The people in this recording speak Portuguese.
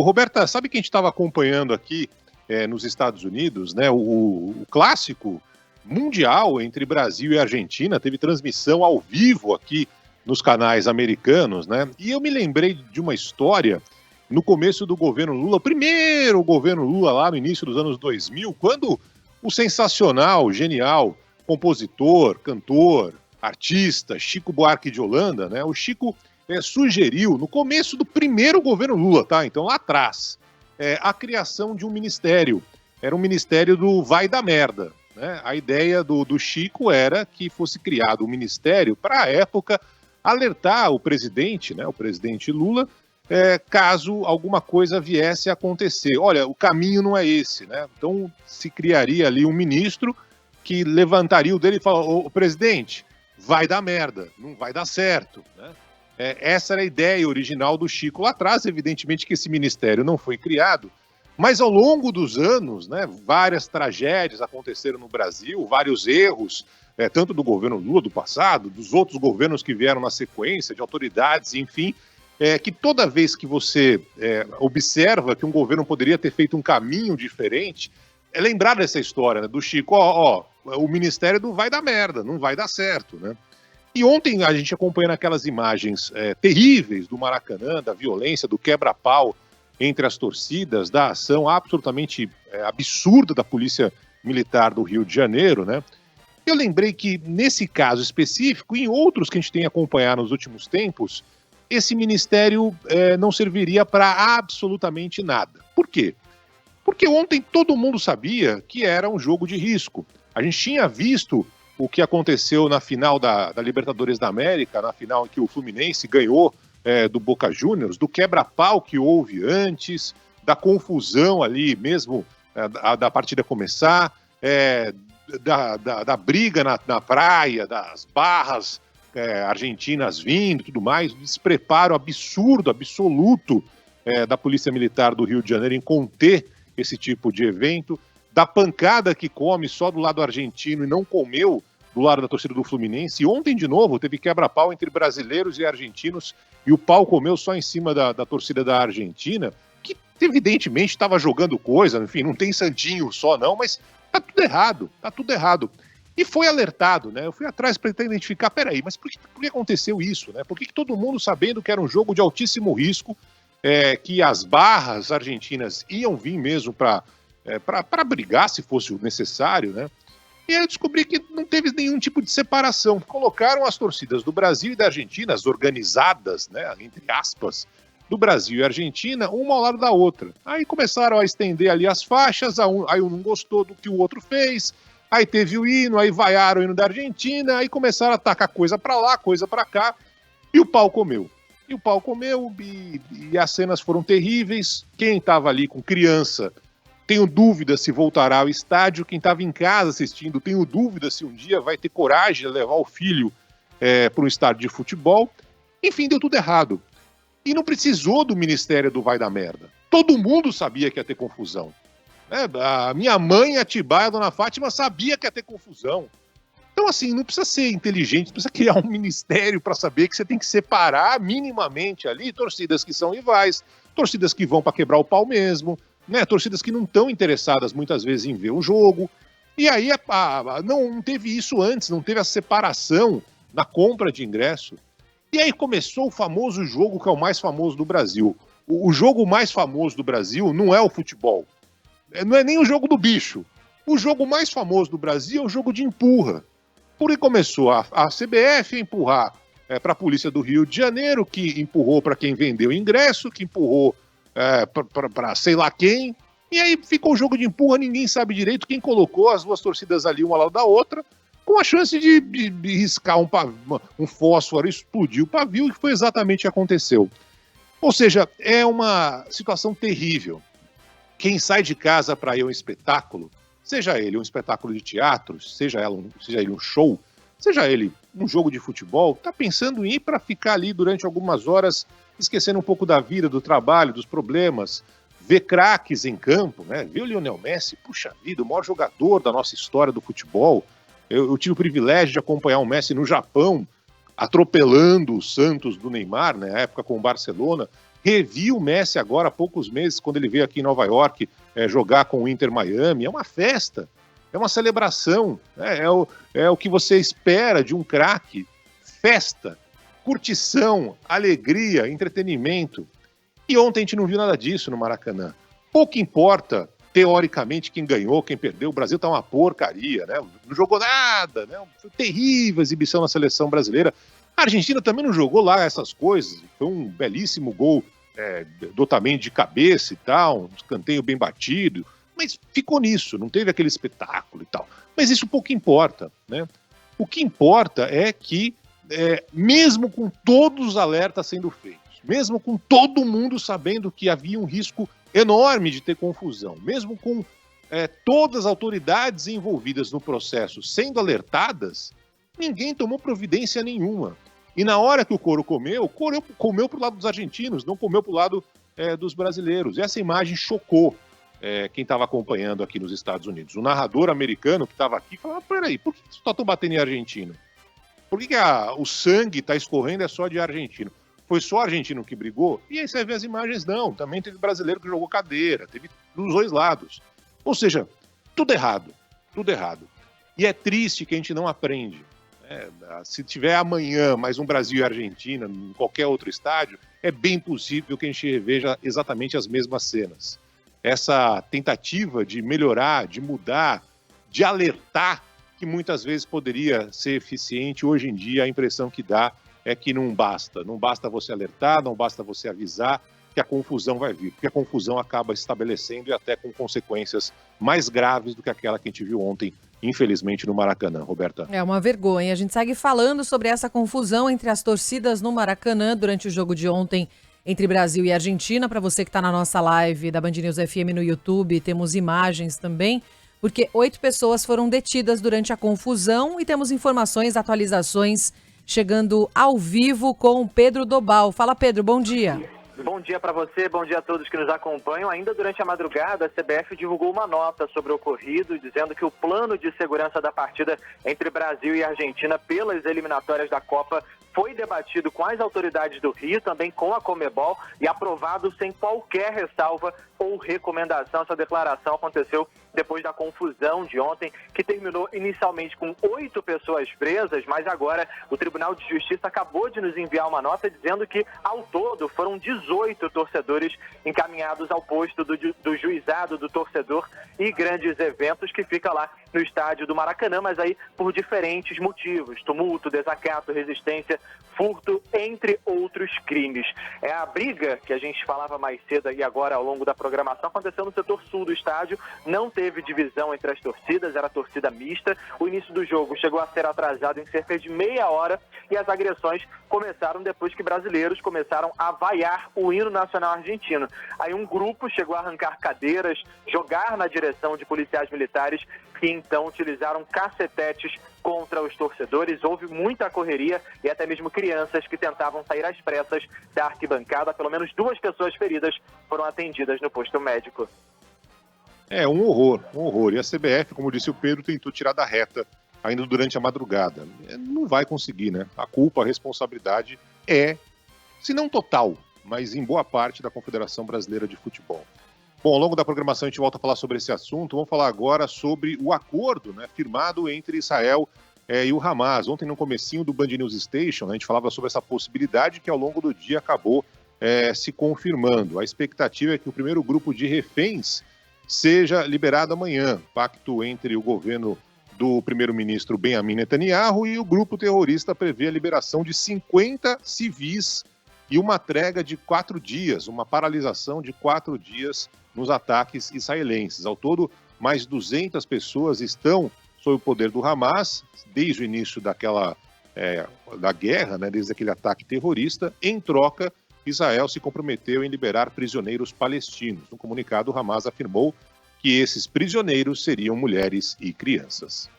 Ô, Roberta, sabe que a gente estava acompanhando aqui nos Estados Unidos, né? O clássico mundial entre Brasil e Argentina teve transmissão ao vivo aqui nos canais americanos, né? E eu me lembrei de uma história no começo do governo Lula, o primeiro governo Lula lá no início dos anos 2000, quando o sensacional, genial compositor, cantor, artista Chico Buarque de Holanda, né? O Chico sugeriu, no começo do primeiro governo Lula, tá? Então lá atrás, a criação de um ministério. Era um ministério do vai da merda. Né? A ideia do Chico era que fosse criado um ministério para, à época, alertar o presidente, né, o presidente Lula, caso alguma coisa viesse a acontecer. Olha, o caminho não é esse. Né? Então se criaria ali um ministro que levantaria o dele e falaria: ô, presidente, vai dar merda, não vai dar certo. Né? Essa era a ideia original do Chico lá atrás. Evidentemente que esse ministério não foi criado, mas ao longo dos anos, né, várias tragédias aconteceram no Brasil, vários erros, tanto do governo Lula do passado, dos outros governos que vieram na sequência, de autoridades, enfim, que toda vez que você observa que um governo poderia ter feito um caminho diferente, é lembrar dessa história, né, do Chico: o ministério não vai dar merda, não vai dar certo, né? E ontem a gente acompanhando aquelas imagens terríveis do Maracanã, da violência, do quebra-pau entre as torcidas, da ação absolutamente absurda da Polícia Militar do Rio de Janeiro, né? Eu lembrei que nesse caso específico, e em outros que a gente tem acompanhado nos últimos tempos, esse ministério não serviria para absolutamente nada. Por quê? Porque ontem todo mundo sabia que era um jogo de risco. A gente tinha visto o que aconteceu na final da Libertadores da América, na final em que o Fluminense ganhou do Boca Juniors, do quebra-pau que houve antes, da confusão ali mesmo da partida começar, da briga na praia, das barras argentinas vindo e tudo mais, o despreparo absurdo, absoluto da Polícia Militar do Rio de Janeiro em conter esse tipo de evento, da pancada que come só do lado argentino e não comeu do lado da torcida do Fluminense. E ontem, de novo, teve quebra-pau entre brasileiros e argentinos, e o pau comeu só em cima da torcida da Argentina, que evidentemente estava jogando coisa, enfim, não tem santinho só não, mas tá tudo errado, tá tudo errado. E foi alertado, né? Eu fui atrás para tentar identificar, peraí, mas por que aconteceu isso, né? Por que todo mundo, sabendo que era um jogo de altíssimo risco, que as barras argentinas iam vir mesmo para brigar, se fosse necessário, né? E aí eu descobri que não teve nenhum tipo de separação. Colocaram as torcidas do Brasil e da Argentina, as organizadas, né, entre aspas, do Brasil e Argentina, uma ao lado da outra. Aí começaram a estender ali as faixas, aí um não gostou do que o outro fez, aí teve o hino, aí vaiaram o hino da Argentina, aí começaram a tacar coisa para lá, coisa para cá, e o pau comeu. E o pau comeu, e as cenas foram terríveis. Quem estava ali com criança, tenho dúvida se voltará ao estádio. Quem estava em casa assistindo, tenho dúvida se um dia vai ter coragem de levar o filho para um estádio de futebol. Enfim, deu tudo errado. E não precisou do Ministério do Vai da Merda. Todo mundo sabia que ia ter confusão. A minha mãe, a Atibaia, a Dona Fátima, sabia que ia ter confusão. Então, assim, não precisa ser inteligente, não precisa criar um ministério para saber que você tem que separar minimamente ali torcidas que são rivais, torcidas que vão para quebrar o pau mesmo, né, torcidas que não estão interessadas muitas vezes em ver o jogo. E aí não teve isso antes, não teve a separação na compra de ingresso. E aí começou o famoso jogo que é o mais famoso do Brasil. O jogo mais famoso do Brasil não é o futebol, não é nem o jogo do bicho. O jogo mais famoso do Brasil é o jogo de empurra. Porque começou a CBF a empurrar para a Polícia do Rio de Janeiro, que empurrou para quem vendeu ingresso, que empurrou para sei lá quem, e aí ficou o jogo de empurra, ninguém sabe direito quem colocou as duas torcidas ali, uma ao lado da outra, com a chance de riscar um fósforo, explodir o pavio, e foi exatamente o que aconteceu. Ou seja, é uma situação terrível. Quem sai de casa para ir a um espetáculo, seja ele um espetáculo de teatro, seja ele um show, seja ele um jogo de futebol, está pensando em ir para ficar ali durante algumas horas, esquecendo um pouco da vida, do trabalho, dos problemas, ver craques em campo, né? Ver o Lionel Messi, puxa vida, o maior jogador da nossa história do futebol. Eu tive o privilégio de acompanhar o Messi no Japão, atropelando o Santos do Neymar, né, na época com o Barcelona. Revi o Messi agora há poucos meses, quando ele veio aqui em Nova York jogar com o Inter Miami. É uma festa, é uma celebração, é o que você espera de um craque. Festa, curtição, alegria, entretenimento. E ontem a gente não viu nada disso no Maracanã. Pouco importa, teoricamente, quem ganhou, quem perdeu. O Brasil tá uma porcaria, né? Não jogou nada, né? Foi terrível a exibição na seleção brasileira. A Argentina também não jogou lá essas coisas. Foi um belíssimo gol do tamanho de cabeça e tal, um escanteio bem batido. Mas ficou nisso, não teve aquele espetáculo e tal. Mas isso pouco importa, né? O que importa é que, mesmo com todos os alertas sendo feitos, mesmo com todo mundo sabendo que havia um risco enorme de ter confusão, mesmo com todas as autoridades envolvidas no processo sendo alertadas, ninguém tomou providência nenhuma. E na hora que o couro comeu para o lado dos argentinos, não comeu para o lado dos brasileiros. E essa imagem chocou quem estava acompanhando aqui nos Estados Unidos. O narrador americano que estava aqui falou: peraí, por que só estão batendo em argentino? Por que o sangue está escorrendo só de argentino? Foi só argentino que brigou? E aí você vê as imagens, não. Também teve brasileiro que jogou cadeira, teve dos dois lados. Ou seja, tudo errado, tudo errado. E é triste que a gente não aprende. Se tiver amanhã mais um Brasil e Argentina em qualquer outro estádio, é bem possível que a gente reveja exatamente as mesmas cenas. Essa tentativa de melhorar, de mudar, de alertar, que muitas vezes poderia ser eficiente, hoje em dia a impressão que dá é que não basta. Não basta você alertar, não basta você avisar que a confusão vai vir, porque a confusão acaba estabelecendo e até com consequências mais graves do que aquela que a gente viu ontem, infelizmente, no Maracanã. Roberta. É uma vergonha. A gente segue falando sobre essa confusão entre as torcidas no Maracanã durante o jogo de ontem entre Brasil e Argentina. Para você que está na nossa live da Band News FM no YouTube, temos imagens também, porque 8 pessoas foram detidas durante a confusão e temos informações, atualizações chegando ao vivo com o Pedro Dobal. Fala, Pedro, bom dia. Bom dia para você, bom dia a todos que nos acompanham. Ainda durante a madrugada, a CBF divulgou uma nota sobre o ocorrido, dizendo que o plano de segurança da partida entre Brasil e Argentina pelas eliminatórias da Copa foi debatido com as autoridades do Rio, também com a Conmebol, e aprovado sem qualquer ressalva ou recomendação. Essa declaração aconteceu depois da confusão de ontem, que terminou inicialmente com 8 pessoas presas, mas agora o Tribunal de Justiça acabou de nos enviar uma nota dizendo que, ao todo, foram 18 torcedores encaminhados ao posto do juizado do torcedor e grandes eventos, que fica lá no estádio do Maracanã, mas aí por diferentes motivos: tumulto, desacato, resistência, furto, entre outros crimes. É a briga que a gente falava mais cedo e agora ao longo da programação aconteceu no setor sul do estádio. Não teve divisão entre as torcidas, era torcida mista. O início do jogo chegou a ser atrasado em cerca de meia hora e as agressões começaram depois que brasileiros começaram a vaiar o hino nacional argentino. Aí um grupo chegou a arrancar cadeiras, jogar na direção de policiais militares, que então utilizaram cacetetes contra os torcedores. Houve muita correria e até mesmo crianças que tentavam sair às pressas da arquibancada. Pelo menos 2 pessoas feridas foram atendidas no posto médico. É um horror, um horror. E a CBF, como disse o Pedro, tentou tirar da reta ainda durante a madrugada. Não vai conseguir, né? A culpa, a responsabilidade se não total, mas em boa parte da Confederação Brasileira de Futebol. Bom, ao longo da programação a gente volta a falar sobre esse assunto. Vamos falar agora sobre o acordo, né, firmado entre Israel e o Hamas. Ontem, no comecinho do Band News Station, né, a gente falava sobre essa possibilidade que ao longo do dia acabou se confirmando. A expectativa é que o primeiro grupo de reféns seja liberado amanhã. Pacto entre o governo do primeiro-ministro Benjamin Netanyahu e o grupo terrorista prevê a liberação de 50 civis e uma trégua de 4 dias, uma paralisação de 4 dias nos ataques israelenses. Ao todo, mais 200 pessoas estão sob o poder do Hamas desde o início da guerra, né, desde aquele ataque terrorista. Em troca, Israel se comprometeu em liberar prisioneiros palestinos. No comunicado, o Hamas afirmou que esses prisioneiros seriam mulheres e crianças.